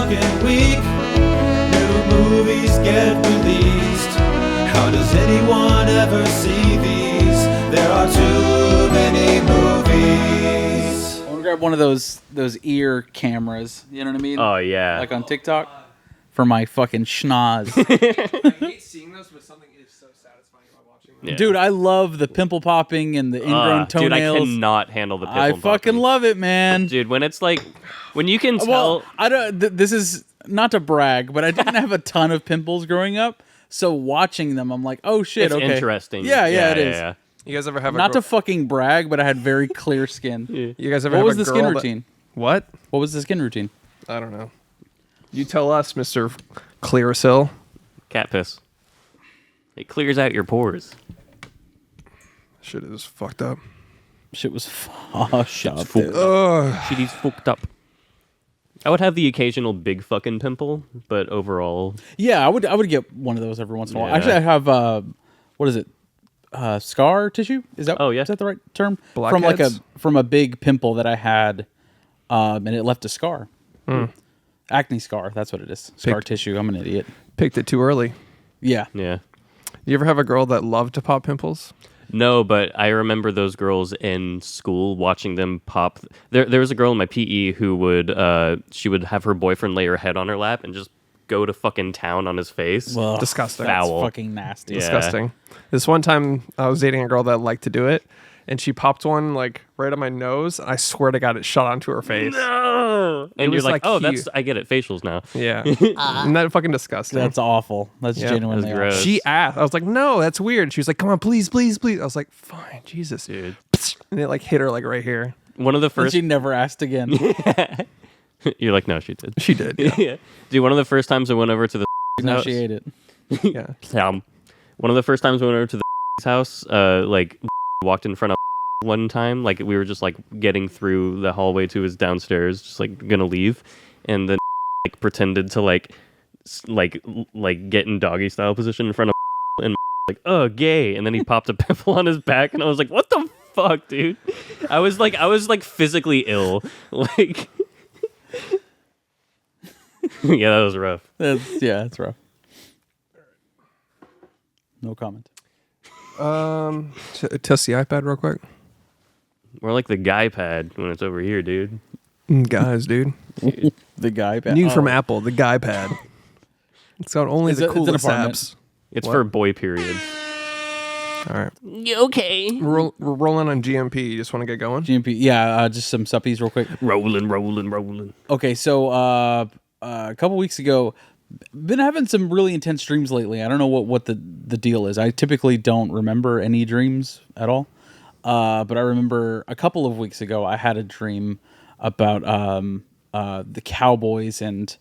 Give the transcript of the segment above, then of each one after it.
fucking week. New movies get released. How does anyone ever see these? There are too many movies. I want to grab one of those ear cameras. You know what I mean? Oh yeah. Like on TikTok for my fucking schnoz. I hate seeing those, but something is so satisfying while watching them. Yeah. Dude, I love the pimple popping and the ingrown toenails. Dude, I cannot handle the pimple I popping. fucking love it, man. Dude, when it's like, when you can tell. Well, I don't. This is not to brag, but I didn't have a ton of pimples growing up. So watching them, I'm like, oh shit, it's okay. interesting. Yeah, it is. Yeah. You guys ever have Not to fucking brag, but I had very clear skin. You guys ever What have was a the girl skin that- routine? What? What was the skin routine? I don't know. You tell us, Mr. Clearasil. Cat piss. It clears out your pores. Shit is fucked up. Shit was fucked up. Shit is fucked up. I would have the occasional big fucking pimple, but overall, Yeah, I would get one of those every once in a while. Yeah. Actually, I have what is it? Scar tissue? Is that Oh, yeah. Is that the right term? Blackheads? From a big pimple that I had, and it left a scar. Acne scar. That's what it is. Scar tissue. I'm an idiot. Picked it too early. Yeah. yeah. You ever have a girl that loved to pop pimples? No, but I remember those girls in school watching them pop. There was a girl in my PE who she would have her boyfriend lay her head on her lap and just go to fucking town on his face. Well, Disgusting. That's Foul. fucking nasty. Yeah. Disgusting. This one time I was dating a girl that liked to do it, and she popped one like right on my nose. I swear to God, it shot onto her face. No! And you're was, like, like, oh, cute. I get it, facials now. Yeah. Isn't that fucking disgusting? That's awful. That's Yeah. genuinely That's gross. awful. She asked. I was like, no, that's weird. She was like, come on, please, please, please. I was like, fine, Jesus. Dude. And it like hit her like right here. One of the And first. she never asked again. You're like, no, she did. She did. Yeah. Yeah. Dude, one of the first times I went over to the No, house. she ate it. Yeah. One of the first times I went over to the house, like walked in front of one time, like we were just like getting through the hallway to his downstairs, just like gonna leave, and then like pretended to like get in doggy style position in front of and like, oh, gay, and then he popped a pimple on his back, and I was like, what the fuck, dude? I was like physically ill, like. Yeah, that was rough. That's rough. No comment. Test the iPad real quick. We're like the guy pad when it's over here, dude. Guys, dude. The guy. New from Apple, the Guy Pad. It's got only It's the a- it's an coolest apartment. apps. It's What? for boy periods. All right. Okay. We're rolling on GMP. You just want to get going? GMP. Yeah, just some suppies real quick. Rolling. Okay, so a couple weeks ago, been having some really intense dreams lately. I don't know what the deal is. I typically don't remember any dreams at all. But I remember a couple of weeks ago, I had a dream about the Cowboys, and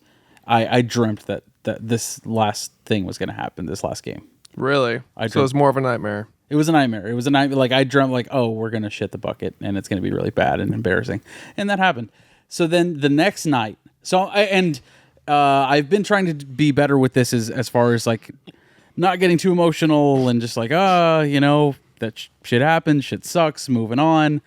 I dreamt that this last thing was going to happen, this last game. Really? I So it's more of a nightmare. It was a nightmare. It was a nightmare. Like I dreamt, like, oh, we're gonna shit the bucket, and it's gonna be really bad and embarrassing, and that happened. So then the next night, I've been trying to be better with this as far as like not getting too emotional and just like, that shit happened, shit sucks, moving on.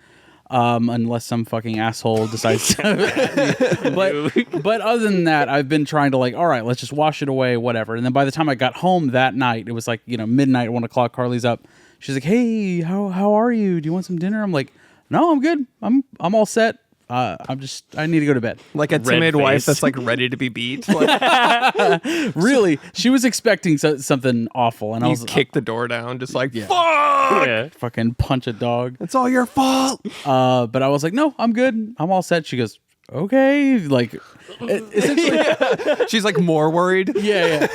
Unless some fucking asshole decides to. but other than that, I've been trying to like, all right, let's just wash it away, whatever. And then by the time I got home that night, it was like, midnight, 1 o'clock, Carly's up. She's like, hey, how are you? Do you want some dinner? I'm like, no, I'm good. I'm all set. I need to go to bed. Like a Red timid wife face. that's like ready to be beat. Like, Really? She was expecting something awful. And I you was kick the door down, just like, Yeah. fuck! Yeah. fucking punch a dog. It's all your fault. But I was like, no, I'm good. I'm all set. She goes, okay. Like, essentially, She's like more worried. yeah.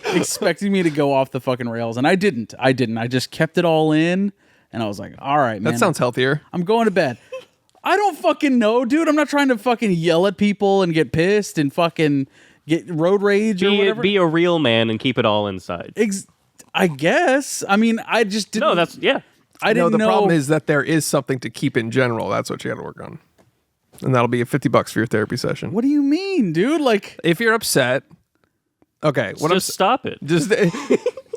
Expecting me to go off the fucking rails. And I didn't. I just kept it all in. And I was like, all right, man. That sounds healthier. I'm going to bed. I don't fucking know, dude. I'm not trying to fucking yell at people and get pissed and fucking get road rage or whatever. Be a real man and keep it all inside. I guess. I mean, I just didn't. No, yeah. I didn't No, the know. problem is that there is something to keep in general. That's what you got to work on. And that'll be $50 for your therapy session. What do you mean, dude? Like, If you're upset, okay. What Just stop it. Just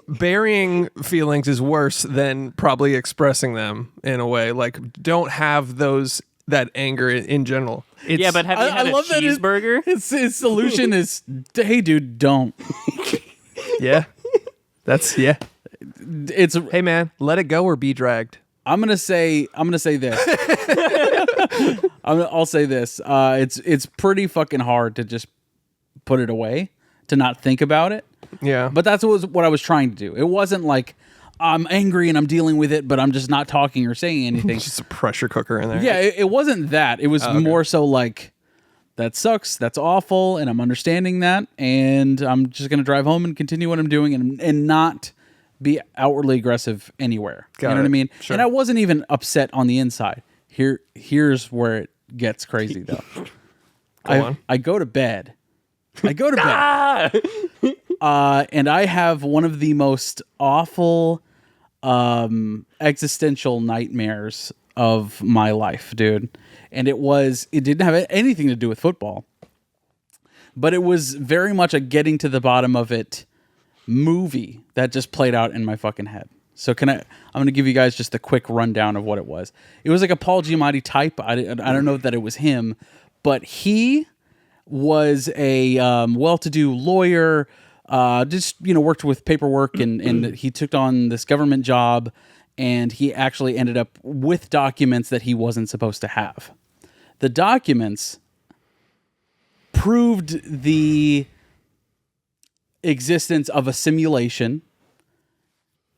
burying feelings is worse than probably expressing them in a way. Like, don't have those that anger in general. It's, Yeah, but have you had a love that cheeseburger? His solution is, hey, dude, don't. yeah, that's It's. Hey man, let it go or be dragged. I'm gonna say this. I'll say this. It's pretty fucking hard to just put it away, to not think about it. Yeah, But that's what I was trying to do. It wasn't like I'm angry and I'm dealing with it, but I'm just not talking or saying anything. just a pressure cooker in there. Yeah, it wasn't that. It was more so like, that sucks. That's awful, and I'm understanding that, and I'm just gonna drive home and continue what I'm doing, and not be outwardly aggressive anywhere. Got you know it. what I mean? Sure. And I wasn't even upset on the inside. Here's where it gets crazy though. on. I go to bed. And I have one of the most awful existential nightmares of my life, dude. And it didn't have anything to do with football, but it was very much a getting to the bottom of it movie that just played out in my fucking head. So I'm going to give you guys just a quick rundown of what it was. It was like a Paul Giamatti type. I don't know that it was him, but he was a well-to-do lawyer, just, worked with paperwork, and he took on this government job, and he actually ended up with documents that he wasn't supposed to have. The documents proved the existence of a simulation,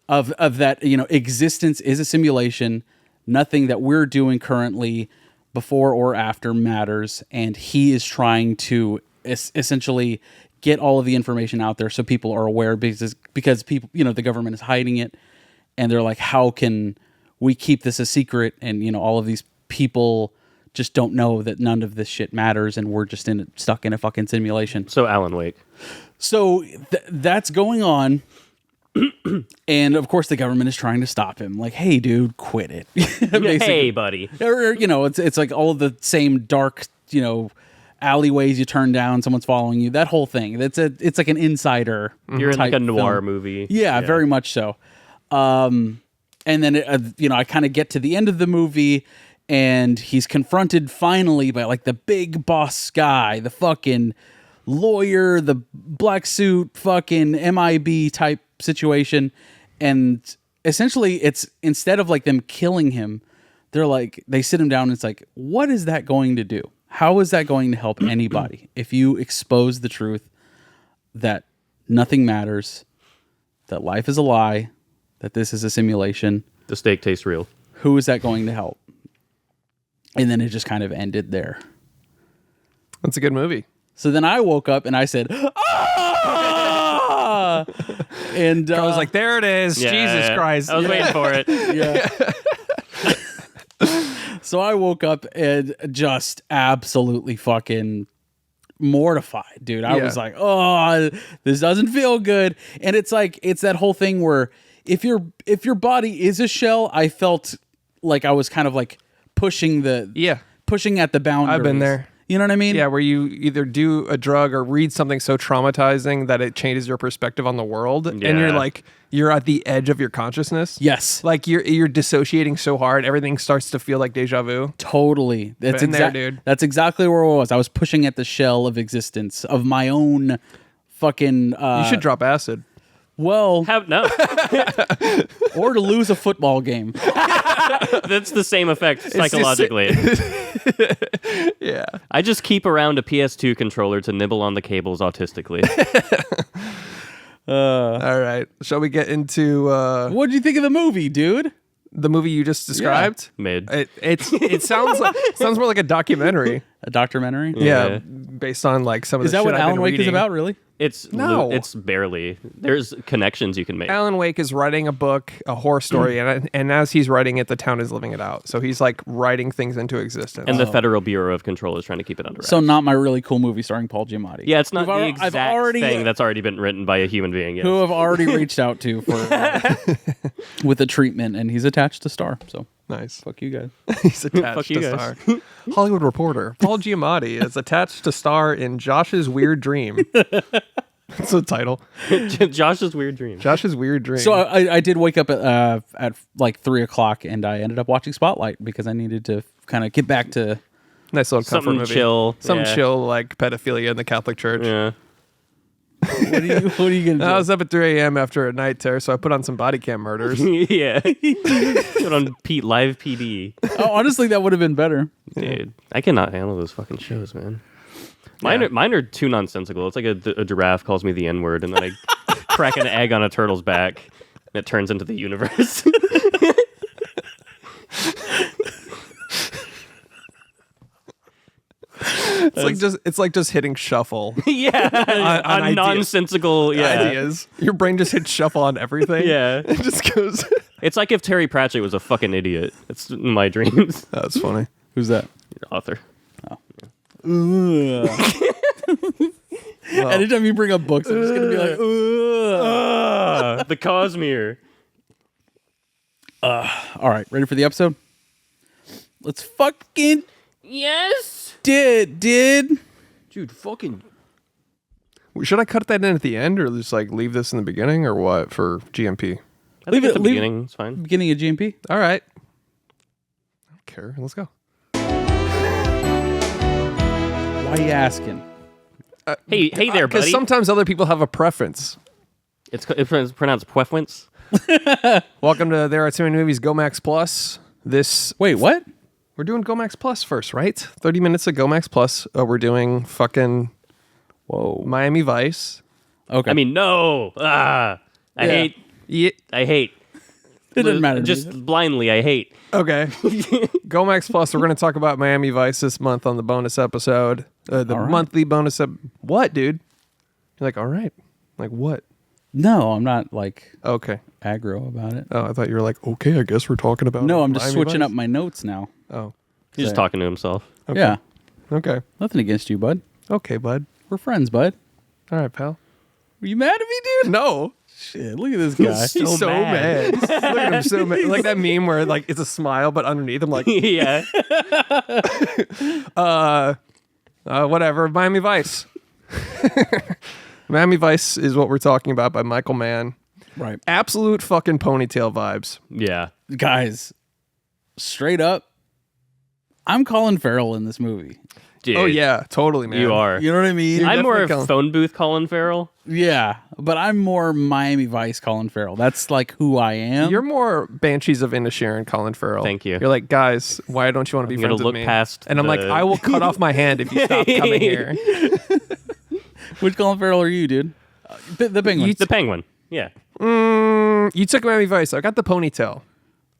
of that, existence is a simulation. Nothing that we're doing currently, before or after, matters, and he is trying to essentially get all of the information out there so people are aware, because people, the government is hiding it, and they're like, how can we keep this a secret? And all of these people just don't know that none of this shit matters, and we're just stuck in a fucking simulation. So Alan Wake. So that's going on. And of course the government is trying to stop him. Like, hey dude, quit it. Hey buddy. Or it's like all of the same dark, alleyways you turn down, someone's following you, that whole thing. It's like an insider. You're in like a type noir film. movie. Yeah, very much so. And then I kind of get to the end of the movie, and he's confronted finally by like the big boss guy, the fucking lawyer, the black suit, fucking MIB type situation. And essentially it's, instead of like them killing him, they sit him down and it's like, what is that going to do? How is that going to help anybody if you expose the truth that nothing matters, that life is a lie, that this is a simulation? The steak tastes real. Who is that going to help? And then it just kind of ended there. That's a good movie. So then I woke up and I said, ah! And I was like, there it is. Yeah, Jesus Christ. I was waiting for it. yeah. So I woke up and just absolutely fucking mortified, dude. I was like, oh, this doesn't feel good. And it's like, it's that whole thing where if your body is a shell, I felt like I was kind of like pushing at the boundaries. I've been there. You know what I mean? Yeah, where you either do a drug or read something so traumatizing that it changes your perspective on the world, and you're Yeah. like, you're at the edge of your consciousness. Yes. Like you're dissociating so hard, everything starts to feel like deja vu. Totally. That's Been there, dude. That's exactly where I was. I was pushing at the shell of existence of my own fucking. You should drop acid. Well, No. or to lose a football game. That's the same effect psychologically. Yeah. I just keep around a PS2 controller to nibble on the cables autistically. All right. Shall we get into What did you think of the movie, dude? the movie you just described? Mid. It sounds more like a documentary. A documentary? Yeah, based on like some of Is the that shit what I've Alan been Wake is reading. about, really? It's No. It's barely. There's connections you can make. Alan Wake is writing a book, a horror story, and as he's writing it, the town is living it out. So he's like writing things into existence. And the Federal Bureau of Control is trying to keep it under wraps. So not my really cool movie starring Paul Giamatti. Yeah, it's not I've the I've exact already- thing that's already been written by a human being. Yes. Who I've already reached out to for with a treatment, and he's attached to Star. So nice. fuck you guys. He's attached Fuck you to guys. star. Hollywood Reporter Paul Giamatti is attached to star in Josh's Weird Dream. That's the title. Josh's Weird Dream. Josh's Weird Dream. So I did wake up at like 3:00, and I ended up watching Spotlight because I needed to kind of get back to. Nice little comfort Something movie. chill. Some Yeah. chill like pedophilia in the Catholic Church. Yeah. What are you gonna do? I was up at 3 a.m. after a night terror, so I put on some body cam murders. Yeah. Put on live PD. Oh, honestly, that would have been better. Dude, I cannot handle those fucking shows, man. Mine are too nonsensical. It's like a giraffe calls me the N-word, and then I crack an egg on a turtle's back, and it turns into the universe. It's like just hitting shuffle yeah, on ideas. nonsensical. Yeah, ideas. Your brain just hits shuffle on everything. yeah. It just goes. It's like if Terry Pratchett was a fucking idiot. It's my dreams. That's funny. Who's that? Author. Anytime you bring up books, I'm just gonna be like, The Cosmere. all right, ready for the episode? Let's fucking Yes, did. dude. Fucking. Should I cut that in at the end, or just like leave this in the beginning, or what for GMP? I think Leave at it- the leave- beginning. It's fine. Beginning of GMP. All right. I don't care. Let's go. Why are you asking? Hey there, Because buddy. sometimes other people have a preference. It's pronounced Puefwins. Welcome to There Are Too Many Movies Go Max Plus. Wait, what? We're doing Go Max Plus first, right? 30 minutes of Go Max Plus. We're doing fucking Whoa. Miami Vice. Okay. I mean, no. I hate. Yeah. I hate. it doesn't matter. to me. Just blindly, I hate. Okay. Go Max Plus. We're going to talk about Miami Vice this month on the bonus episode. The All right. monthly bonus. What, dude? You're like, all right. Like, what? No, I'm not like Okay. aggro about it. Oh, I thought you were like, okay, I guess we're talking about No, I'm just Miami switching Vice. up my notes now. Oh, He's just talking to himself. okay. Yeah. Okay. Nothing against you, bud. Okay, bud. We're friends, bud. All right, pal. Are you mad at me, dude? No. Shit, look at this guy. He's so mad. Look at him so mad. Like that meme where like it's a smile, but underneath I'm like, Yeah. whatever. Miami Vice. Miami Vice is what we're talking about by Michael Mann. Right. Absolute fucking ponytail vibes. Yeah. Guys, straight up, I'm Colin Farrell in this movie. Dude, Oh yeah, totally, man. You are. You know what I mean? I'm more definitely of phone booth Colin Farrell. Yeah, but I'm more Miami Vice Colin Farrell. That's like who I am. You're more Banshees of Inisherin, Colin Farrell. Thank you. You're like, guys, why don't you want to be I'm gonna friends look with me? past and I'm like, the- I will cut off my hand if you stop coming here. Which Colin Farrell are you, dude? The penguin. The Penguin. Yeah. You took Miami Vice. I got the ponytail.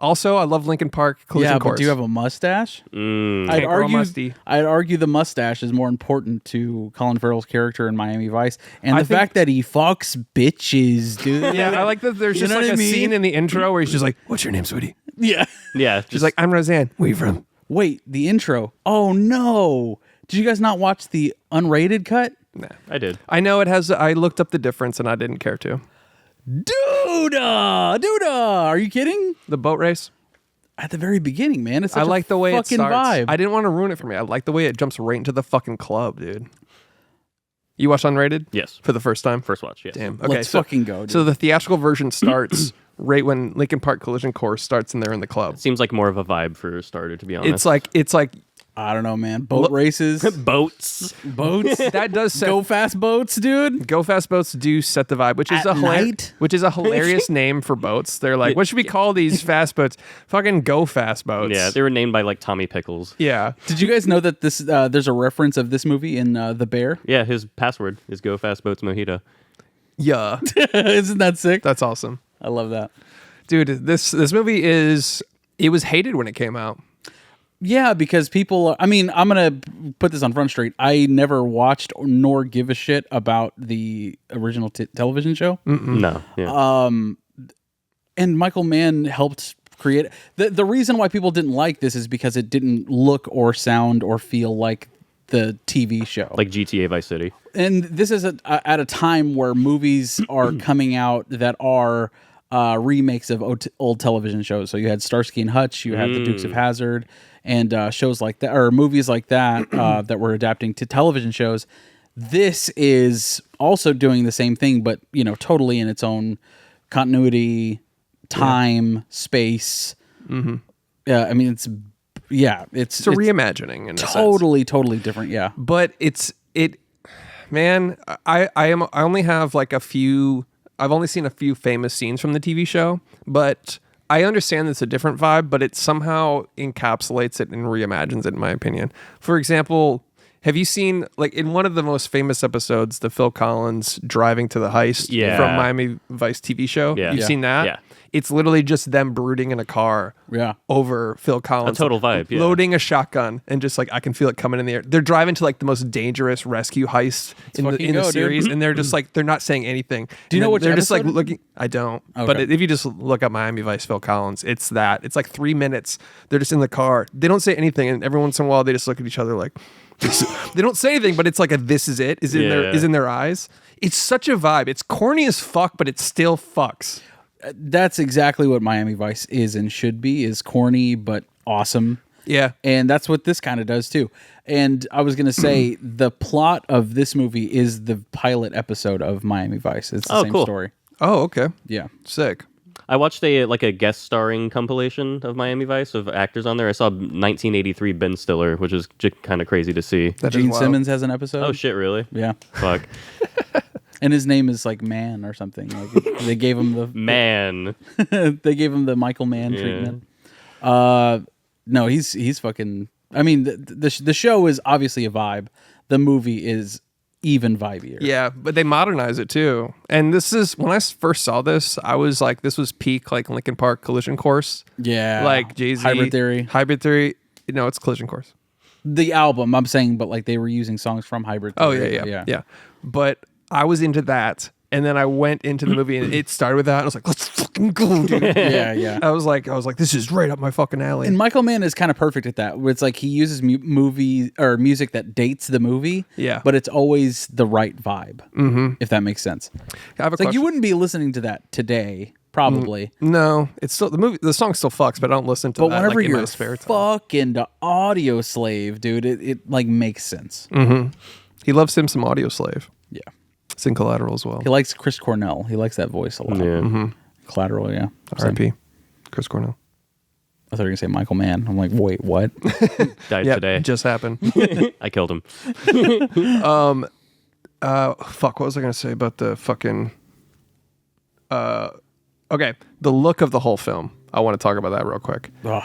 Also, I love Lincoln Park Collision yeah, Course. but do you have a mustache? Mm. I'd Can't grow a argue. musty. I'd argue the mustache is more important to Colin Farrell's character in Miami Vice, and I the think- fact that he fucks bitches, dude. Yeah, I like that. There's You just know like what a I mean? scene in the intro where he's just like, "What's your name, sweetie?" yeah. Yeah. She's like, "I'm Roseanne. Where you from?" Wait, the intro. Oh no! Did you guys not watch the unrated cut? Nah. I did. I know it has. I looked up the difference and I didn't care to. Duda, are you kidding? The boat race. At the very beginning, man, it's such I like the way it fucking starts. vibe. I didn't want to ruin it for me. I like the way it jumps right into the fucking club, dude. You watched Unrated? Yes. For the first time? First watch. Yes. Damn. Okay, Let's fucking go, dude. So the theatrical version starts right when Lincoln Park Collision Course starts and they're in the club. Seems like more of a vibe for a starter, to be honest. It's like I don't know, man. Boat races, boats. boats. that does set Go fast boats, dude. Go Fast Boats do set the vibe, which is At a night? hilarious name for boats. They're like, what should we call these fast boats? Fucking Go Fast Boats. Yeah, they were named by like Tommy Pickles. Yeah. Did you guys know that this there's a reference of this movie in The Bear? Yeah, his password is Go Fast Boats Mojito. Yeah. Isn't that sick? That's awesome. I love that. Dude, this movie it was hated when it came out. Yeah, because people. I mean, I'm gonna put this on Front Street. I never watched nor give a shit about the original television show. No. Yeah. And Michael Mann helped create the reason why people didn't like this is because it didn't look or sound or feel like the TV show. like GTA Vice City. And this is at a time where movies are coming out that are remakes of old television shows. So you had Starsky and Hutch, you had the Dukes of Hazzard, and shows like that, or movies like that that were adapting to television shows. This is also doing the same thing, but totally in its own continuity, time, space. I mean, it's yeah, It's a reimagining in a sense. totally different. Yeah, But man, I only have like a few. I've only seen a few famous scenes from the TV show, but I understand it's a different vibe, but it somehow encapsulates it and reimagines it, in my opinion. For example, have you seen, like, in one of the most famous episodes, the Phil Collins driving to the heist from Miami Vice TV show? Yeah. You've seen that? Yeah. It's literally just them brooding in a car over Phil Collins. A total vibe, yeah. Loading a shotgun and just like, I can feel it coming in the air. They're driving to like the most dangerous rescue heist in the series. And they're just like, they're not saying anything. Do you know what they're just like episode? looking. I don't. Okay. But if you just look up Miami Vice Phil Collins, it's that. It's like 3 minutes. They're just in the car. They don't say anything. And every once in a while, they just look at each other like, they don't say anything, but it's like this is it is in their eyes. It's such a vibe. It's corny as fuck, but it still fucks. that's exactly what Miami Vice is and should be. Is corny but awesome. Yeah. And that's what this kind of does too. And I was going to say the plot of this movie is the pilot episode of Miami Vice. It's the same cool. story. Oh, okay. Yeah. Sick. I watched a guest starring compilation of Miami Vice of actors on there. I saw 1983 Ben Stiller, which is kind of crazy to see. That is Gene wild. Simmons has an episode. Oh shit, really? Yeah. Fuck. And his name is like Man or something. Like they gave him the Man. they gave him the Michael Mann Yeah. treatment. No, he's fucking. I mean, the show is obviously a vibe. The movie is even vibier. Yeah, but they modernize it too. And this is when I first saw this, I was like, this was peak like Linkin Park Collision Course. Yeah. Like Jay-Z. Hybrid Theory. Hybrid Theory. No, it's Collision Course. The album, I'm saying, but like they were using songs from Hybrid Oh Theory. yeah. But I was into that, and then I went into the movie, and it started with that. And I was like, let's fucking go, dude. Yeah. I was like, this is right up my fucking alley. And Michael Mann is kind of perfect at that, where it's like he uses movie or music that dates the movie, Yeah. but it's always the right vibe, if that makes sense. I have a It's like you question. wouldn't be listening to that today, probably. No, it's still the song still fucks, but I don't listen to But that whenever like, in my you're spare time. fucking to Audio Slave, dude, it like makes sense. He loves him some Audio Slave. Yeah. It's in Collateral as well. He likes Chris Cornell. He likes that voice a lot. Yeah. Collateral, yeah. Same. R.I.P. Chris Cornell. I thought you were going to say Michael Mann. I'm like, wait, what? Died Yeah, today. just happened. I killed him. Fuck, what was I gonna say about the fucking okay, the look of the whole film. I want to talk about that real quick. Ugh.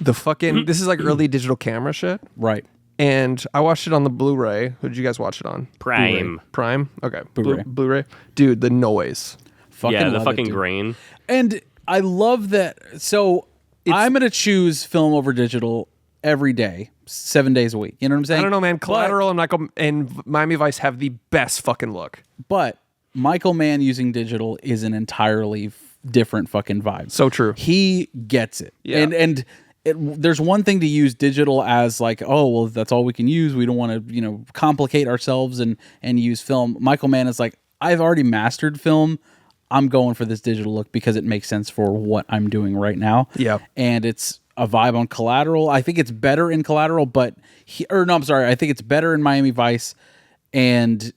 The fucking this is like early digital camera shit. Right. And I watched it on the Blu-ray. Who did you guys watch it on? Prime. Prime? Okay. Blu-ray. Blu-ray. Dude, the noise. Fucking Yeah, the love it, fucking dude. grain. And I love that. So I'm going to choose film over digital every day, 7 days a week. You know what I'm saying? I don't know, man. Collateral and Miami Vice have the best fucking look. But Michael Mann using digital is an entirely different fucking vibe. So true. He gets it. Yeah. And there's one thing to use digital as like, oh, well, that's all we can use. We don't want to, complicate ourselves and use film. Michael Mann is like, I've already mastered film. I'm going for this digital look because it makes sense for what I'm doing right now. Yeah. And it's a vibe on Collateral. I think it's better in Collateral, I think it's better in Miami Vice. And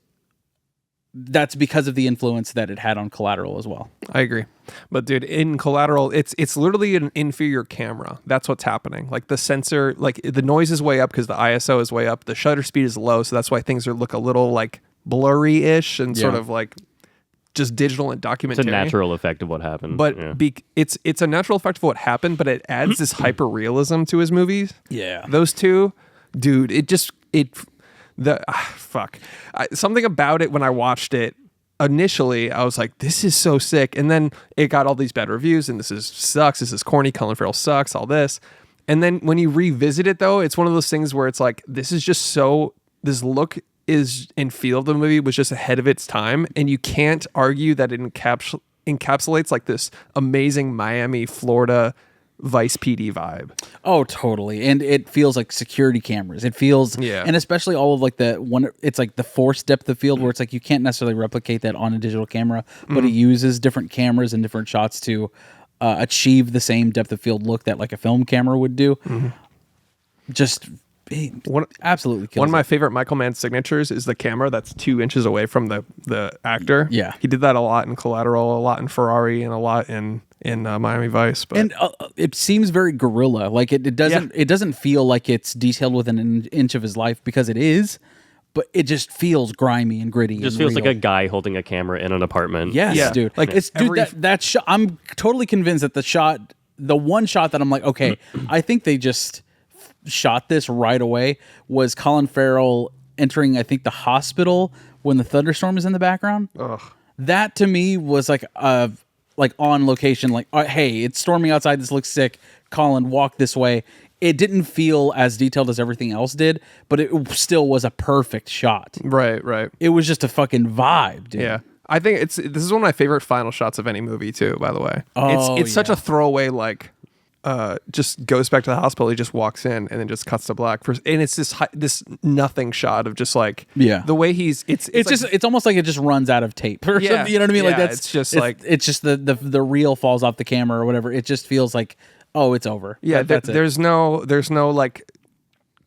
that's because of the influence that it had on Collateral as well. I agree. But dude, in Collateral, it's literally an inferior camera. That's what's happening. Like the sensor, like the noise is way up because the ISO is way up. The shutter speed is low, so that's why things look a little like blurry-ish and sort Yeah. of like just digital and documentary. It's a natural effect of what happened. But yeah. it's a natural effect of what happened, but it adds this hyper realism to his movies. Yeah. Those two, dude, something about it when I watched it initially, I was like, this is so sick. And then it got all these bad reviews and this is corny, Colin Farrell sucks, all this. And then when you revisit it though, it's one of those things where it's like, this look is and feel of the movie was just ahead of its time. And you can't argue that it encapsulates like this amazing Miami, Florida Vice PD vibe. Oh, totally. And it feels like security cameras. It feels, Yeah. and especially all of like it's like the force depth of field where it's like you can't necessarily replicate that on a digital camera, but it uses different cameras and different shots to achieve the same depth of field look that like a film camera would do. Just absolutely kills One of my it. favorite Michael Mann signatures is the camera that's 2 inches away from the actor. Yeah. He did that a lot in Collateral, a lot in Ferrari, and a lot in in Miami Vice. But And it seems very guerrilla. Like it doesn't feel like it's detailed within an inch of his life, because it is, but it just feels grimy and gritty. Just and feels real. like a guy holding a camera in an apartment. Yes, Yeah. dude. Like, It's dude. every- That shot. I'm totally convinced that the one shot that I'm like, okay, I think they just shot this right away, was Colin Farrell entering, I think, the hospital when the thunderstorm is in the background. Ugh. That to me was like on location. Like, hey, it's storming outside. This looks sick. Colin, walk this way. It didn't feel as detailed as everything else did, but it still was a perfect shot. right. It was just a fucking vibe, dude. Yeah. I think this is one of my favorite final shots of any movie too, by the way. Oh, it's such yeah. a throwaway, like just goes back to the hospital, he just walks in and then just cuts to black and it's this nothing shot of just like the way it's It's just it's almost like it just runs out of tape or something. You know what I mean? Like yeah, that's it's just it's just the reel falls off the camera or whatever. It just feels like, oh, it's over. yeah, That's it. there's no like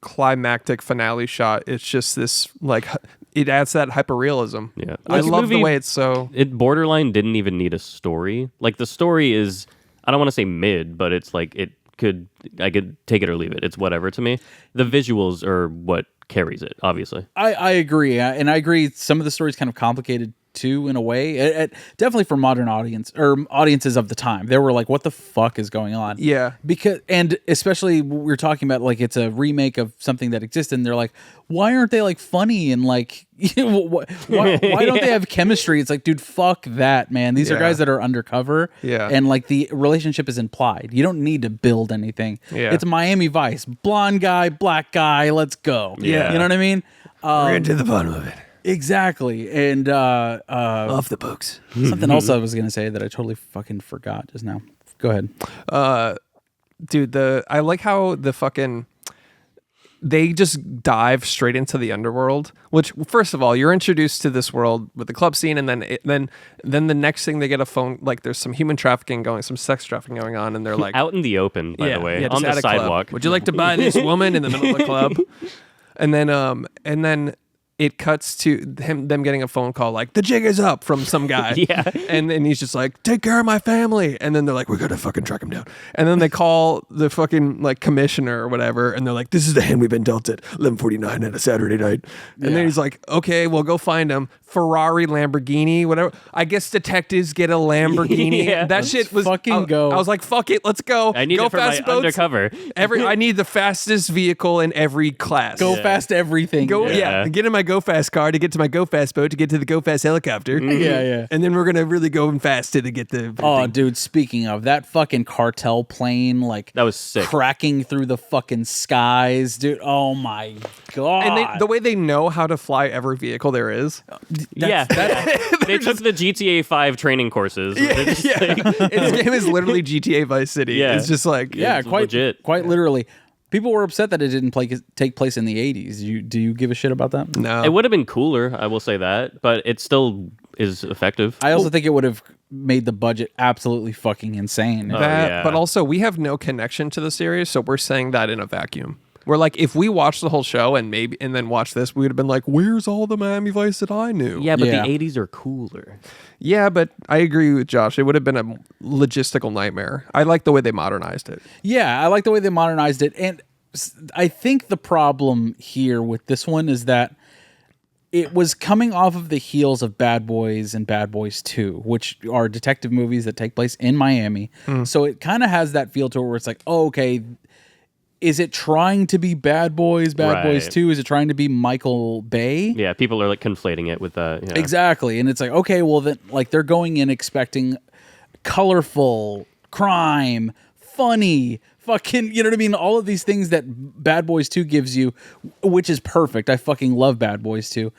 climactic finale shot. It's just this like it adds that hyperrealism. Yeah. I This love the movie- way it's so It borderline didn't even need a story. Like the story is, I don't want to say mid, but it's like I could take it or leave it. It's whatever to me. The visuals are what carries it, obviously. I agree, and I agree. Some of the story's kind of complicated too, in a way. Definitely for modern audiences of the time, they were like, "What the fuck is going on?" Yeah. and especially we were talking about like it's a remake of something that existed, and they're like, "Why aren't they like funny and like why don't they have chemistry?" It's like, dude, fuck that, man. These are Yeah. guys that are undercover, Yeah. and like the relationship is implied. You don't need to build anything. Yeah. It's Miami Vice, blonde guy, black guy, let's go. Yeah. You know what I mean? we're into the bottom of it. Exactly. And Off the books. something else I was gonna say that I totally fucking forgot just now. Go ahead. Dude, I like how they just dive straight into the underworld, which first of all, you're introduced to this world with the club scene, and then the next thing they get a phone, like there's some human trafficking some sex trafficking going on, and they're like Out in the open, by the way, just on the at a club. sidewalk. Would you like to buy this woman in the middle of the club? And then it cuts to them getting a phone call like the jig is up from some guy. Yeah. And then he's just like, take care of my family. And then they're like, we're gonna fucking track him down. And then they call the fucking like commissioner or whatever, and they're like, this is the hand we've been dealt at 11:49 on a Saturday night. And then he's like, okay, well go find him. Ferrari, Lamborghini, whatever. I guess detectives get a Lamborghini. Yeah. That Let's shit was fucking go. I was like, fuck it, let's go. I need go it for my fast boats. undercover. I need the fastest vehicle in every class. Go fast everything. Yeah. Get in my Go Fast car to get to my Go Fast boat to get to the Go Fast helicopter. Yeah. And then we're gonna really go fast to get the. Oh, dude, speaking of that fucking cartel plane, like That was sick. cracking through the fucking skies, dude. Oh my god. And the way they know how to fly every vehicle there is. Yeah. They took the GTA 5 training courses. They're just like- This game is literally GTA Vice City. Yeah. It's just like yeah, it's quite legit. quite literally. People were upset that it didn't take place in the 80s. Do you give a shit about that? No. It would have been cooler, I will say that, but it still is effective. I also think it would have made the budget absolutely fucking insane. yeah. But also we have no connection to the series, so we're saying that in a vacuum. We're like, if we watched the whole show and then watched this, we would have been like, where's all the Miami Vice that I knew? Yeah, but Yeah. the 80s are cooler. Yeah, but I agree with Josh. It would have been a logistical nightmare. I like the way they modernized it. Yeah, I like the way they modernized it. And I think the problem here with this one is that it was coming off of the heels of Bad Boys and Bad Boys 2, which are detective movies that take place in Miami. So it kind of has that feel to it where it's like, oh, okay, is it trying to be Bad Boys, Bad Boys Right. 2? Is it trying to be Michael Bay? Yeah, people are like conflating it with that. Yeah. Exactly. And it's like, okay, well then like they're going in expecting colorful, crime, funny, fucking, you know what I mean? All of these things that Bad Boys 2 gives you, which is perfect. I fucking love Bad Boys 2.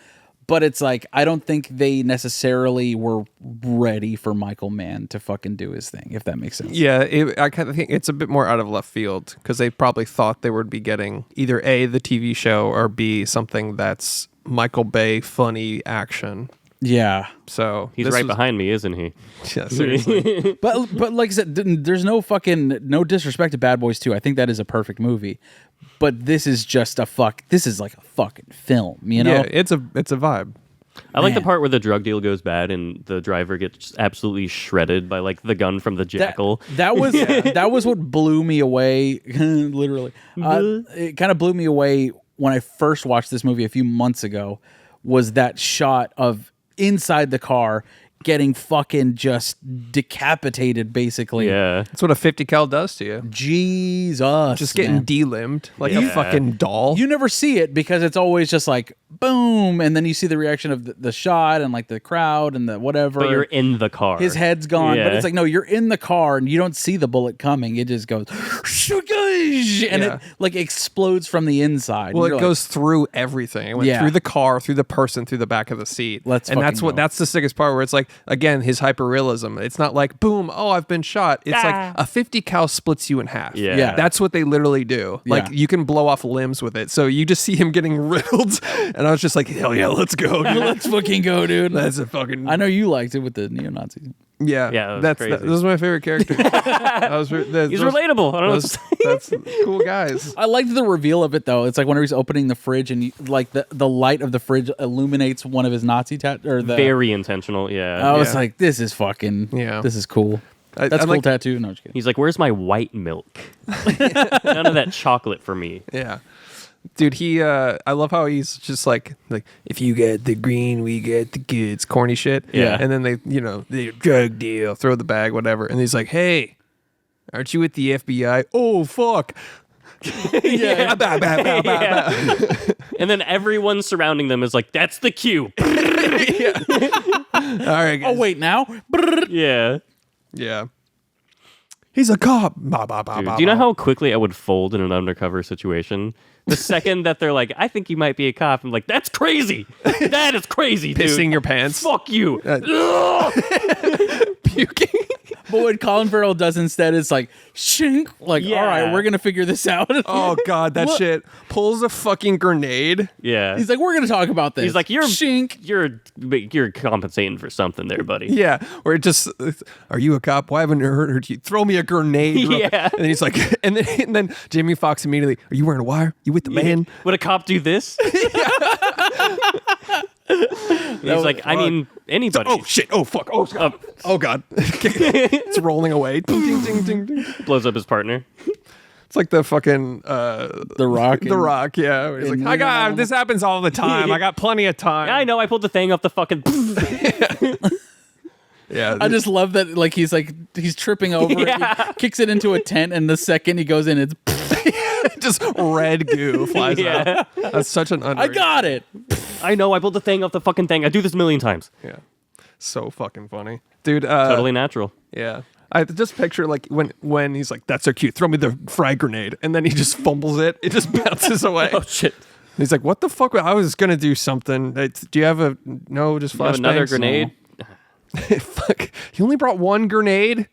But it's like, I don't think they necessarily were ready for Michael Mann to fucking do his thing, if that makes sense. Yeah, I kind of think it's a bit more out of left field because they probably thought they would be getting either A, the TV show, or B, something that's Michael Bay funny action. Yeah. So He's this right was- behind me, isn't he? Yeah, seriously. But like I said, there's no disrespect to Bad Boys 2. I think that is a perfect movie. But this is just this is like a fucking film, you know? Yeah, it's a vibe. I like the Man. part where the drug deal goes bad and the driver gets absolutely shredded by like the gun from the jackal. That was that was what blew me away. Literally, it kind of blew me away when I first watched this movie a few months ago. Was that shot of inside the car getting fucking just decapitated, basically? Yeah. That's what a 50 cal does to you. Jesus, Just getting man. delimbed like a fucking doll. You never see it because it's always just like boom, and then you see the reaction of the shot and like the crowd and the whatever. But you're in the car. His head's gone, but Yeah. it's like no, you're in the car and you don't see the bullet coming. It just goes and Yeah. it like explodes from the inside. Well, And it you're goes through everything. It went Yeah. through the car, through the person, through the back of the seat. Let's and that's fucking what go. that's the sickest part where it's like again his hyperrealism. It's not like boom, oh I've been shot. It's like a 50 cal splits you in half. Yeah. Yeah. That's what they literally do. Like Yeah. you can blow off limbs with it. So you just see him getting riddled, and I was just like, hell yeah, let's go. like, let's fucking go, dude. That's a fucking I know you liked it with the neo-Nazis. yeah. Yeah, that was that's crazy. those are my favorite characters. He's relatable. I don't know what to say. That's cool guys. I liked the reveal of it though. It's like whenever he's opening the fridge and like the light of the fridge illuminates one of his Nazi or the. Very intentional. Yeah. I was Yeah. like, this is fucking. Yeah. This is cool. I That's a cool like- tattoo. No, just kidding. He's like, "Where's my white milk? None of that chocolate for me." Yeah. Dude, he I love how he's just like if you get the green, we get the goods, corny shit. Yeah. And then they, the drug deal, throw the bag, whatever. And he's like, "Hey, aren't you with the FBI?" "Oh, fuck." Yeah. Bah, bah, bah, bah, bah. And then everyone surrounding them is like, "That's the cue." All right, guys. Oh wait, now. Yeah. Yeah. He's a cop. Bah, bah, bah, Dude, bah, do you know bah. how quickly I would fold in an undercover situation? The second that they're like, "I think you might be a cop," I'm like, "That's crazy. That is crazy, dude. Pissing your pants? Fuck you." Puking? But what Colin Farrell does instead is like, shink, like, Yeah. all right, we're gonna figure this out. Oh, God, that What? shit. Pulls a fucking grenade. Yeah. He's like, we're gonna talk about this. He's like, "You're shink. you're compensating for something there, buddy." Yeah, where it just, "Are you a cop? Why haven't I heard you? Throw me a grenade." bro." Yeah. And he's like, and then Jamie Foxx immediately, "Are you wearing a wire? You with the man?" Would a cop do this? He's like, "I mean, anybody." Oh shit! Oh fuck! Oh god! Oh god! It's rolling away. Ding, ding, ding, ding. Blows up his partner. It's like the fucking The Rock. The Rock. Yeah, where he's in like, "I got Reno. this happens all the time. I got plenty of time." Yeah, I know. I pulled the thing off the fucking. Yeah, I just love that. Like he's tripping over it, Yeah. he kicks it into a tent, and the second he goes in, it's. just red goo flies Yeah. out. That's such an I got it. I know. I pulled the thing off the fucking thing. I do this a million times. Yeah, so fucking funny, dude. Totally natural. Yeah. I just picture like when he's like, "That's so cute. Throw me the frag grenade," and then he just fumbles it. It just bounces away. Oh shit! He's like, "What the fuck? I was gonna do something. Do you have just You have flashbangs?" another grenade. Fuck. He only brought one grenade.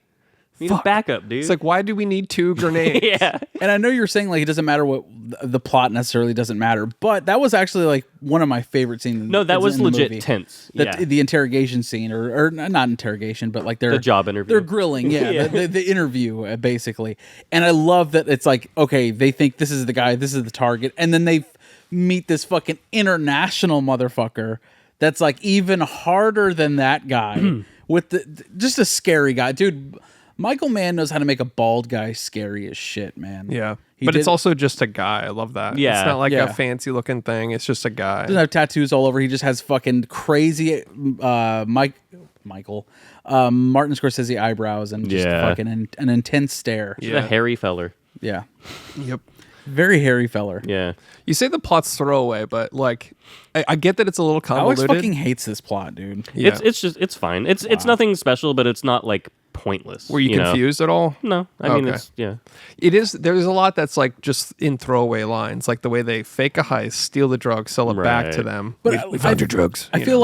Need a backup, dude. It's like, why do we need two grenades? yeah. And I know you're saying like it doesn't matter what the plot necessarily doesn't matter, but that was actually like one of my favorite scenes. No, that was in the legit movie. tense. The, Yeah. the interrogation scene, or not interrogation, but like The job interview. They're grilling, yeah, Yeah. the interview basically. And I love that it's like, okay, they think this is the guy, this is the target, and then they meet this fucking international motherfucker that's like even harder than that guy with just a scary guy, dude. Michael Mann knows how to make a bald guy scary as shit, man. Yeah. He But it's did- also just a guy. I love that. Yeah. It's not like Yeah. a fancy looking thing. It's just a guy. doesn't have tattoos all over. He just has fucking crazy Martin Scorsese eyebrows and just Yeah. fucking an intense stare. He's Yeah. a hairy feller. Yeah. Yep. Very hairy feller. Yeah. You say the plot's throwaway, but like, I get that it's a little Alex convoluted. fucking hates this plot, dude. Yeah. It's fine. It's nothing special, but it's not like pointless. Were you know? confused at all? No. I mean, Okay. it's yeah. It is. There's a lot that's like just in throwaway lines, like the way they fake a heist, steal the drugs, sell it back Right. to them. But We found your drugs. I you feel know?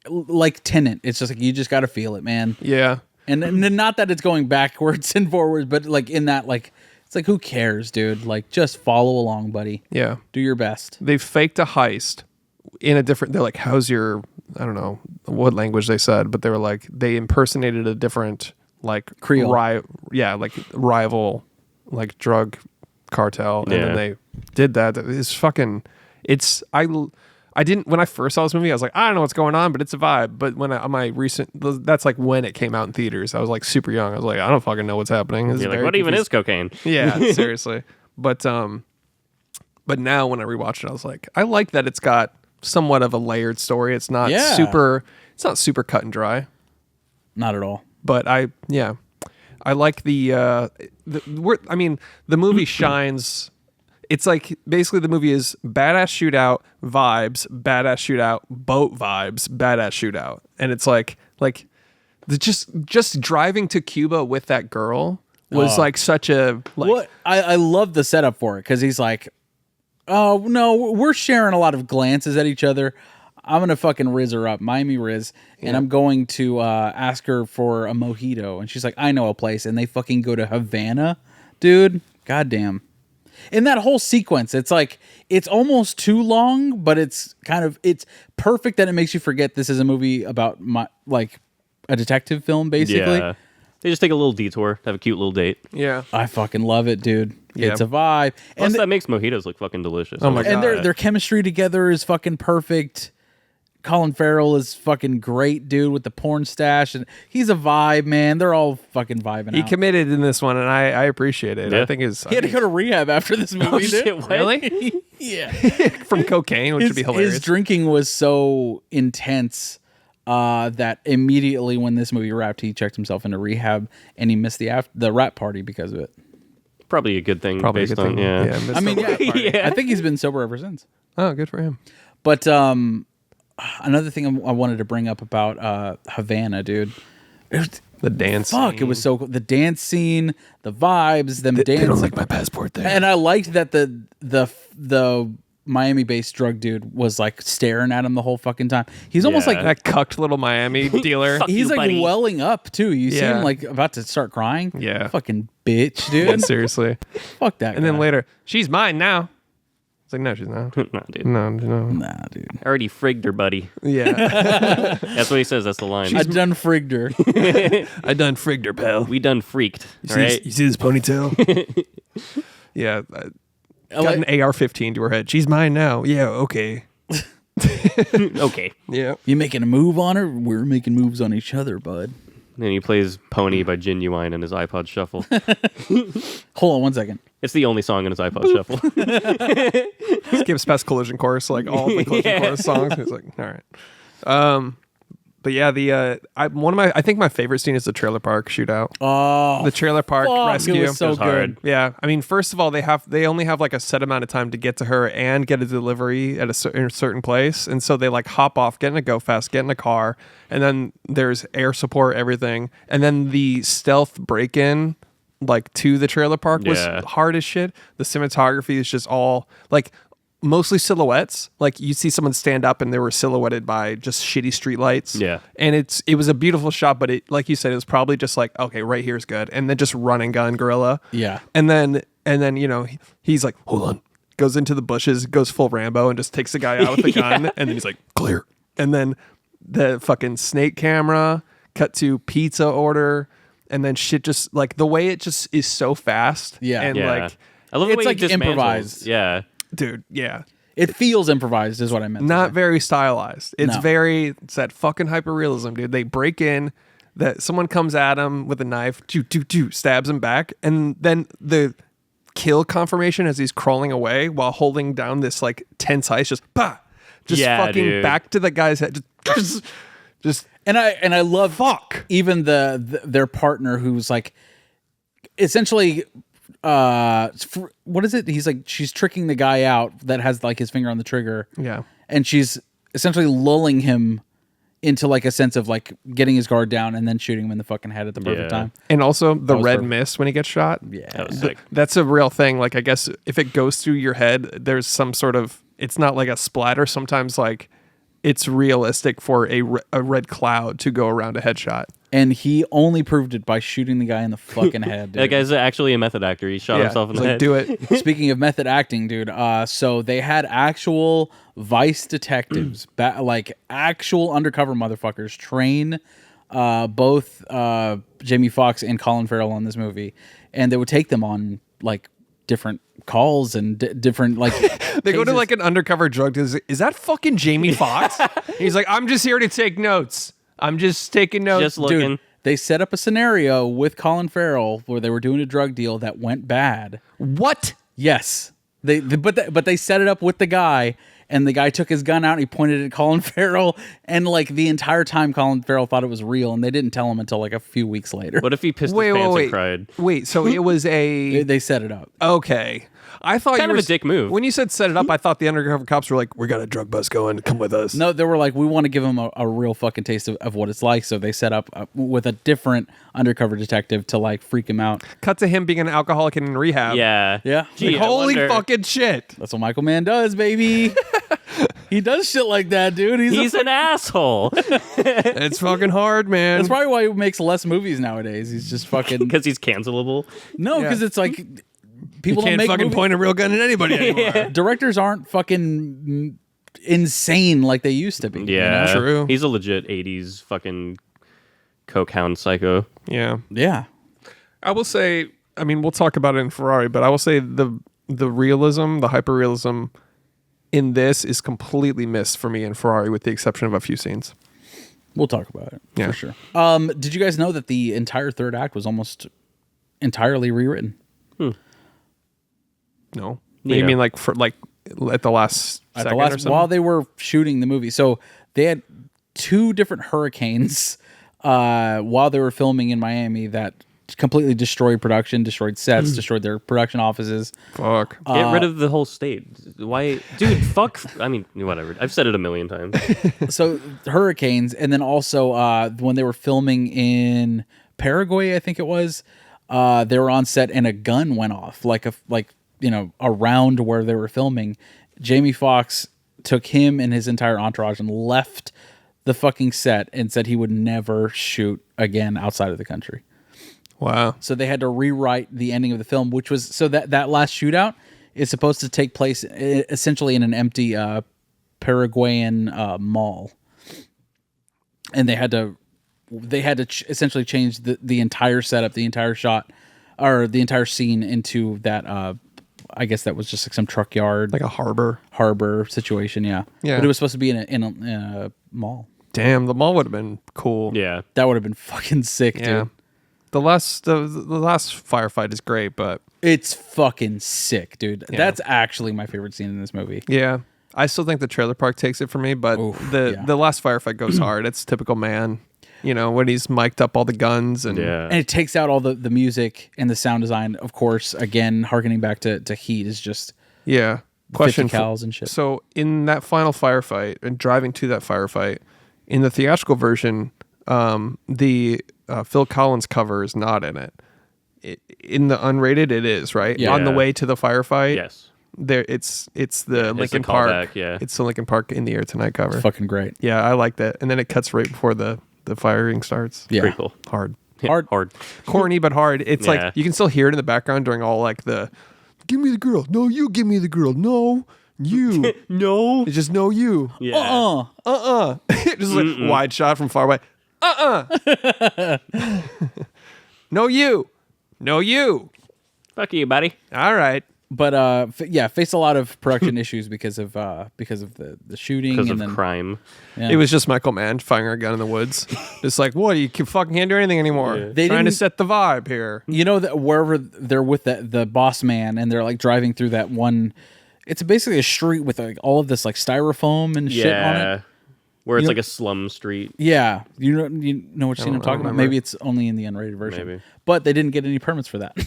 like Tenet. It's just like you just got to feel it, man. Yeah. And not that it's going backwards and forwards, but like in that, like it's like who cares, dude? Like just follow along, buddy. Yeah. Do your best. They faked a heist in a different. They're like, "How's your?" I don't know what language they said, but they were like they impersonated a different like Creole. like rival like drug cartel, and Yeah. then they did that. It's fucking. It's I I didn't when I first saw this movie. I was like, I don't know what's going on, but it's a vibe. But when that's like when it came out in theaters. I was like super young. I was like, I don't fucking know what's happening. This You're is like, very what even confusing. is cocaine? Yeah, seriously. But now when I rewatched it, I was like, I like that it's got somewhat of a layered story. It's not Yeah. super cut and dry. Not at all. But I like the movie shines. It's like basically the movie is badass shootout vibes, badass shootout boat vibes, badass shootout, and it's like just driving to Cuba with that girl was like such a like. What I love the setup for it because he's like, oh no, we're sharing a lot of glances at each other. I'm gonna fucking Riz her up, Miami Riz, and I'm going to ask her for a mojito, and she's like, I know a place, and they fucking go to Havana, dude. Goddamn. In that whole sequence, it's like it's almost too long, but it's perfect that it makes you forget this is a movie about a detective film, basically. Yeah. They just take a little detour, have a cute little date. Yeah. I fucking love it, dude. Yeah. It's a vibe, Plus, and that makes mojitos look fucking delicious. Oh my and God. their chemistry together is fucking perfect. Colin Farrell is fucking great, dude, with the porn stash, and he's a vibe, man. They're all fucking vibing He out. committed in this one, and I appreciate it. Yeah. I think He had to go to rehab after this movie, dude. shit, what? really Yeah. from cocaine, which would be hilarious. His drinking was so intense that immediately when this movie wrapped, he checked himself into rehab, and he missed the rap party because of it. Probably a good thing. Probably a based good thing. on, yeah. missed I mean, the yeah, rap party. Yeah. I think he's been sober ever since. Oh, good for him. But another thing I wanted to bring up about Havana, dude. The dance. Fuck, it was so cool. The dance scene, the vibes, them dancing. They don't like my passport there. And I liked that the Miami-based drug dude was like staring at him the whole fucking time. He's almost Yeah. like That cucked little Miami dealer. Fuck he's you, like buddy. welling up too. You see Yeah. him like about to start crying. Yeah. Fucking bitch, dude. Seriously. Fuck that. And then guy. later, she's mine now. It's like, no, she's not. Nah, dude. No. Nah, dude. I already frigged her, buddy. Yeah. That's what he says. That's the line. I done frigged her. I done frigged her, pal. We done freaked. All right. You see this ponytail? Yeah. Got an AR-15 to her head. She's mine now. Yeah, okay. Okay. Yeah. You making a move on her? We're making moves on each other, bud. Then he plays Pony by Genuine in his iPod Shuffle. Hold on one second. It's the only song in his iPod Shuffle. Gives best collision course, like all the collision course songs. It's like, all right. But yeah, I think my favorite scene is the trailer park shootout. Oh, The trailer park fuck, rescue. it was so It was good. hard. Yeah, I mean, first of all, they only have like a set amount of time to get to her and get a delivery at a certain place, and so they like hop off, get in a go fast, get in a car, and then there's air support, everything, and then the stealth break in like to the trailer park was Yeah. hard as shit. The cinematography is just all like mostly silhouettes. Like you see someone stand up and they were silhouetted by just shitty street lights. Yeah. And it was a beautiful shot, but it, like you said, it was probably just like, okay, right here's good. And then just run and gun gorilla. Yeah. And then, you know, he's like, hold on, goes into the bushes, goes full Rambo and just takes the guy out with the gun. And then he's like, clear. And then the fucking snake camera cut to pizza order. And then shit just like the way it just is so fast. Yeah. And Yeah. like, I love the It's way like he dismantles. improvised. Yeah. dude, yeah. It feels improvised, is what I meant. to Not say. very stylized. It's No. it's that fucking hyperrealism, dude. They break in, that someone comes at him with a knife, stabs him back, and then the kill confirmation as he's crawling away while holding down this like tense ice, just Yeah, fucking dude. back to the guy's head, just And I love even their partner who's like essentially what is it? He's like she's tricking the guy out that has like his finger on the trigger. yeah. And she's essentially lulling him into like a sense of like getting his guard down and then shooting him in the fucking head at the perfect Yeah. time. And also the was red perfect. mist when he gets shot. Yeah. That was sick. That's a real thing. Like, I guess if it goes through your head, there's some sort of, it's not like a splatter. Sometimes like it's realistic for a red cloud to go around a headshot. And he only proved it by shooting the guy in the fucking head. Dude. That guy's actually a method actor. He shot himself in it's the like, head. do it. Speaking of method acting, dude, so they had actual Vice detectives, like actual undercover motherfuckers, train both Jamie Foxx and Colin Farrell on this movie, and they would take them on like different calls and different like They go to cases. like an undercover drug dealer. Is that fucking Jamie Foxx? He's like, I'm just here to take notes. I'm just taking notes. Just looking. Dude, they set up a scenario with Colin Farrell where they were doing a drug deal that went bad. What? Yes, but they set it up with the guy, and the guy took his gun out and he pointed it at Colin Farrell, and like the entire time Colin Farrell thought it was real, and they didn't tell him until like a few weeks later. What if he pissed his pants and cried? Wait, so it was They set it up. okay. I thought Kind you of were, a dick move. When you said set it up, I thought the undercover cops were like, "We got a drug bust going. Come with us." No, they were like, we want to give him a real fucking taste of what it's like. So they set up with a different undercover detective to like freak him out. Cut to him being an alcoholic and in rehab. Yeah. Yeah. Gee, Like, I holy wonder- fucking shit. That's what Michael Mann does, baby. He does shit like that, dude. He's an asshole It's fucking hard, man. That's probably why he makes less movies nowadays. He's just fucking because he's cancelable. no, because Yeah. it's like You people don't can't make fucking movies. point a real gun at anybody anymore. Directors aren't fucking insane like they used to be. you Yeah. know? True. He's a legit 80s fucking coke hound psycho. Yeah. Yeah. I will say, I mean, we'll talk about it in Ferrari, but I will say the realism, the hyper-realism in this is completely missed for me in Ferrari with the exception of a few scenes. We'll talk about it Yeah. for sure. Did you guys know that the entire third act was almost entirely rewritten? No. Yeah. You mean like for like at the last At second the or last, something? while they were shooting the movie. So they had two different hurricanes while they were filming in Miami that completely destroyed production, destroyed sets, destroyed their production offices. Fuck. Get rid of the whole state. Why, dude? Fuck. I mean, whatever. I've said it a million times. So hurricanes, and then also when they were filming in Paraguay, I think it was, they were on set and a gun went off, around where they were filming. Jamie Foxx took him and his entire entourage and left the fucking set and said he would never shoot again outside of the country. Wow. So they had to rewrite the ending of the film, which was so that last shootout is supposed to take place essentially in an empty Paraguayan mall, and they had to essentially change the entire setup, the entire shot, or the entire scene into that. I guess that was just like some truck yard, Like a harbor situation. Yeah, Yeah. But it was supposed to be in a mall. Damn, the mall would have been cool. Yeah. That would have been fucking sick, Yeah. dude. The last firefight is great, but It's fucking sick, dude. Yeah. That's actually my favorite scene in this movie. yeah. I still think the trailer park takes it for me, but Oof, the yeah. last firefight goes hard. It's typical man. You know, when he's mic'd up all the guns and Yeah. And it takes out all the music and the sound design. Of course, again, harkening back to Heat is just yeah. 50 cals and shit. So in that final firefight and driving to that firefight, in the theatrical version, the Phil Collins cover is not in it. In the unrated, it is, right? Yeah. On the way to the firefight, Yes. there it's the it's a Linkin Park. callback, yeah. It's the Linkin Park In the Air Tonight cover. fucking great. Yeah, I like that. And then it cuts right before the firing starts. Yeah. Pretty cool. Hard. Hard. Hard. Corny but hard. It's Yeah. like you can still hear it in the background during all like the give me the girl. No, you give me the girl. No, you. No. It's just no you. Yeah. Just like wide shot from far away. No you. No you. Fuck you, buddy. All right. But faced a lot of production issues because of the shooting Because and of then crime. yeah. It was just Michael Mann firing a gun in the woods. Just like, what? You fucking can't do anything anymore. They Trying to didn't- set the vibe here. you know that wherever they're with the boss man and they're like driving through that one. It's basically a street with like all of this like styrofoam and shit on Yeah. it. Where it's You know- like a slum street. Yeah, you know what scene I'm don't talking about. remember. Maybe it's only in the unrated version. Maybe. But they didn't get any permits for that.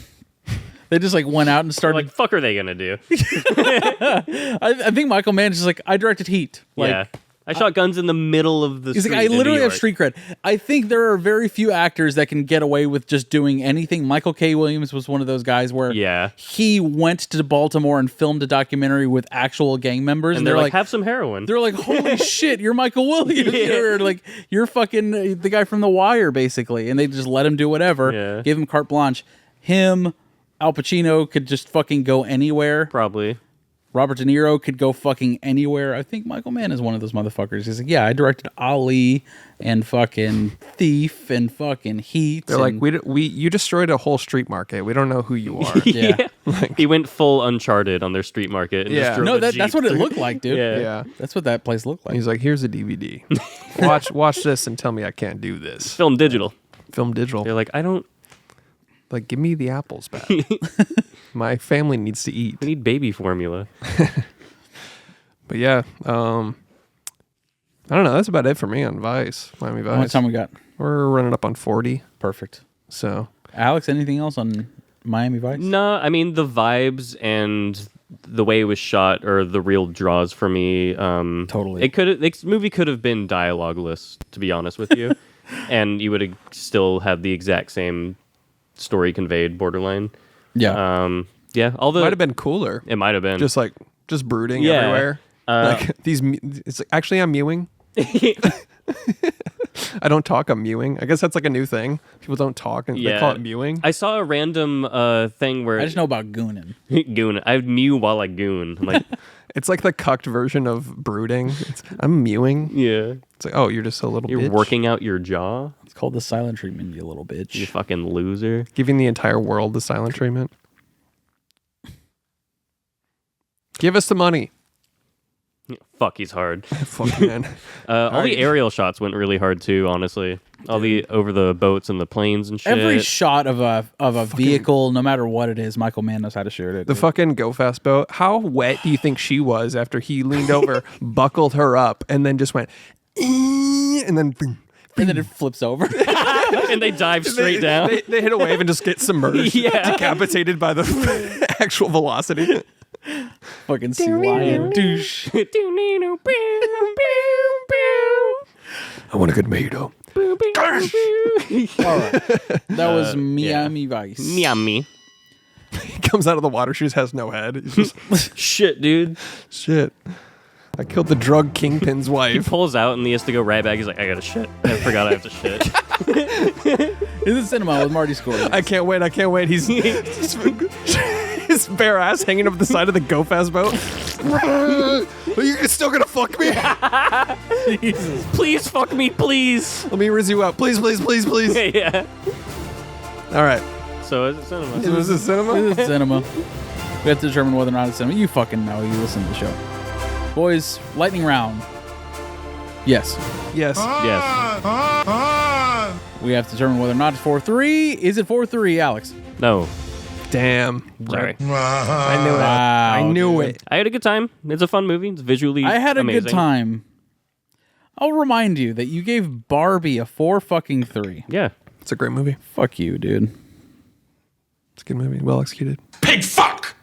They just like went out and started. Like, fuck are they gonna do? I think Michael Mann is just like, I directed Heat. Like, yeah. I shot guns in the middle of the he's street. like, I in New literally have York. street cred. I think there are very few actors that can get away with just doing anything. Michael K. Williams was one of those guys where Yeah. he went to Baltimore and filmed a documentary with actual gang members, And they're like, have some heroin. they're like, holy shit, you're Michael Williams. You're like, you're fucking the guy from The Wire, basically. And they just let him do whatever. Yeah. Gave him carte blanche. Him, Al Pacino could just fucking go anywhere. Probably. Robert De Niro could go fucking anywhere. I think Michael Mann is one of those motherfuckers. He's like, yeah, I directed Ali and fucking Thief and fucking Heat. They're like, and- you destroyed a whole street market. We don't know who you are. Yeah. He went full Uncharted on their street market. And Yeah. just drove No, a that's Jeep what it through- looked like, dude. Yeah. Yeah. That's what that place looked like. He's like, here's a DVD. watch this and tell me I can't do this. Film digital. Film digital. They're like, I don't. Like, give me the apples back. My family needs to eat. We need baby formula. But yeah, I don't know. That's about it for me on Vice, Miami How much Vice. time we got? We're running up on 40. Perfect. So Alex, anything else on Miami Vice? No, I mean the vibes and the way it was shot are the real draws for me. Totally. This movie could have been dialogueless, to be honest with you, and you would have still had the exact same story conveyed, borderline. Yeah. Yeah. Although might have been cooler. it might have been. Just brooding Yeah. everywhere. Like these. It's actually I'm mewing. I don't talk. I'm mewing. I guess that's like a new thing. People don't talk and they Yeah. call it mewing. I saw a random thing where I just know about gooning. goon. I mew while I goon. I'm like, It's like the cucked version of brooding. I'm mewing. yeah, It's like, oh, you're just a little. you're bitch. working out your jaw. It's called the silent treatment, you little You bitch. fucking loser. Giving the entire world the silent treatment. Give us the money. Fuck, he's hard. Fuck man. All the aerial shots went really hard too. Honestly, all the over the boats and the planes and shit. Every shot of a vehicle, no matter what it is, Michael Mann knows how to shoot it. The fucking Go Fast boat. How wet do you think she was after he leaned over, buckled her up, and then just went, and then boom. And then it flips over. and they dive straight down. They hit a wave and just get submerged, Yeah. decapitated by the actual velocity. Fucking sea lion douche. I want a good mojito. All right. That was Miami Vice. Miami. He comes out of the water. She just has no head. He's just Shit, dude. shit. I killed the drug kingpin's He wife. pulls out and he has to go right back. He's like, I gotta shit. I forgot I have to shit. In the cinema with Marty Scorsese. I can't wait. I can't wait. He's his bare ass hanging over the side of the Go Fast boat. Are you still gonna fuck me? Jesus. Please fuck me, please. Let me rizz you out, please, please, please, please. Yeah. All right. So is it cinema? So is this cinema? This is cinema. We have to determine whether or not it's cinema. You fucking know. You listen to the show. Boys, lightning round. Yes. Yes. Yes. We have to determine whether or not it's 4-3. Is it 4-3, Alex? No. Damn. Sorry. I knew it. Wow, I knew dude. it. I had a good time. It's a fun movie. It's visually I had a amazing. good time. I'll remind you that you gave Barbie a 4-3. Yeah. It's a great movie. Fuck you, dude. It's a good movie. Well executed. Pig fuck!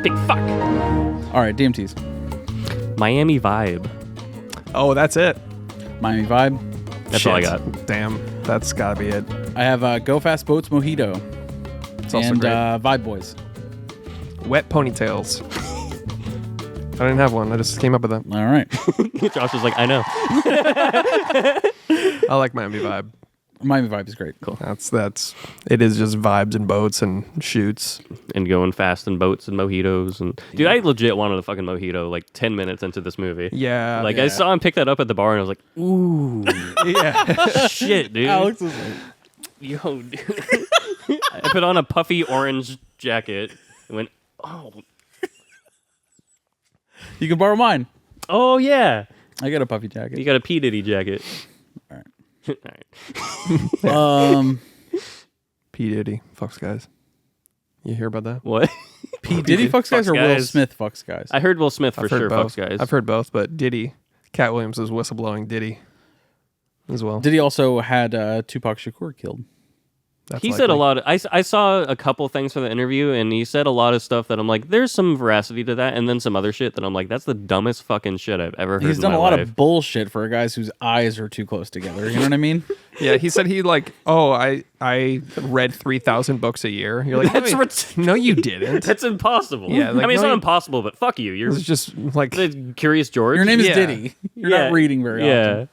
Big fuck. All right, DMTs. Miami vibe. Oh, that's it. Miami Vibe. That's all I Shit. got. Damn. That's gotta be it. I have Go Fast Boats Mojito. It's also And great. Vibe Boys. Wet ponytails. I didn't have one. I just came up with that. All right. Josh was like, I know. I like Miami Vibe. Miami Vibe is great. Cool. That's it is just vibes and boats and shoots. And going fast in boats and mojitos. And dude, I legit wanted a fucking mojito like 10 minutes into this movie. Yeah. Like I saw him pick that up at the bar and I was like, ooh, yeah. shit, dude. Alex is like, Yo, dude. I put on a puffy orange jacket and went, oh, you can borrow mine. oh yeah. I got a puffy jacket. You got a P. Diddy jacket. All right. All right. P. Diddy fucks guys. You hear about that? What? P. Diddy fucks guys Fucks or Will guys. Smith fucks guys? I heard Will Smith for I've heard sure both. fucks guys. I've heard both, but Diddy, Cat Williams is whistleblowing Diddy as well. Diddy also had Tupac Shakur killed. That's He said a likely. lot. I saw a couple things for the interview, and he said a lot of stuff that I'm like, there's some veracity to that, and then some other shit that I'm like, that's the dumbest fucking shit I've ever heard. He's in done my a lot life. of bullshit for guys whose eyes are too close together. You know what I mean? Yeah, he said he like, oh, I read 3,000 books a year. You're like, That's no, ret- no, you didn't. That's impossible. Yeah, like, I mean, it's no, not you- impossible, but fuck you. You're It's just like the Curious George. Your name is Yeah. Diddy. You're Yeah. not reading very yeah. often.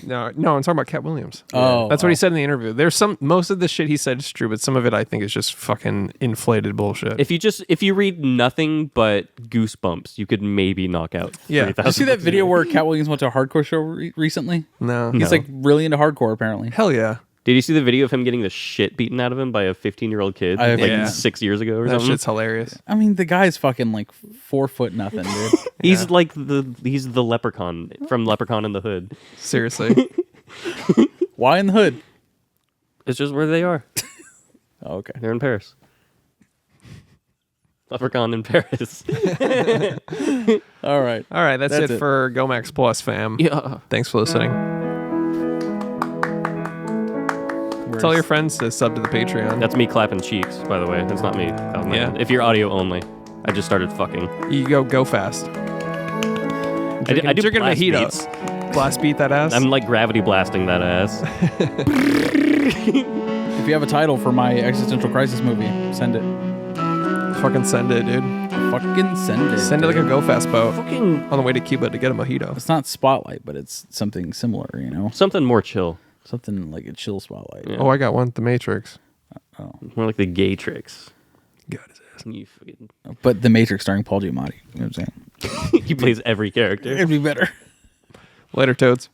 No, I'm talking about Cat Williams. Oh, That's what he said in the interview. There's most of the shit he said is true, but some of it I think is just fucking inflated bullshit. If you read nothing but Goosebumps, you could maybe knock out. Yeah. 3,000 Did you see that books. video where Cat Williams went to a hardcore show recently? No. He's like really into hardcore apparently. Hell yeah. Did you see the video of him getting the shit beaten out of him by a 15-year-old kid like Yeah. 6 years ago or That something? shit's hilarious. I mean, the guy's fucking like 4 foot nothing, dude. He's like he's the leprechaun from Leprechaun in the Hood. Seriously. Why in the hood? It's just where they are. Oh, okay. They're in Paris. Leprechaun in Paris. All right. All right, that's That's it it. for GoMax Plus, fam. Yeah. Thanks for listening. Tell your friends to sub to the Patreon. That's me clapping cheeks, by the way. That's not me. That was my Yeah. hand. If you're audio only, I just started fucking. You go fast. I do Drinking blast mojito. beats. Blast beat that ass. I'm like gravity blasting that ass. If you have a title for my existential crisis movie, send it. Fucking send it, dude. Fucking send it. Send it like a go fast boat Fucking on the way to Cuba to get a mojito. It's not Spotlight, but it's something similar, you know? something more chill. Something like a chill Spotlight. Yeah. Oh, I got one. The Matrix. More like the gay tricks. Got his ass. You fucking, But The Matrix starring Paul Giamatti. You know what I'm saying? he plays every character. It'd be better. Later, toads.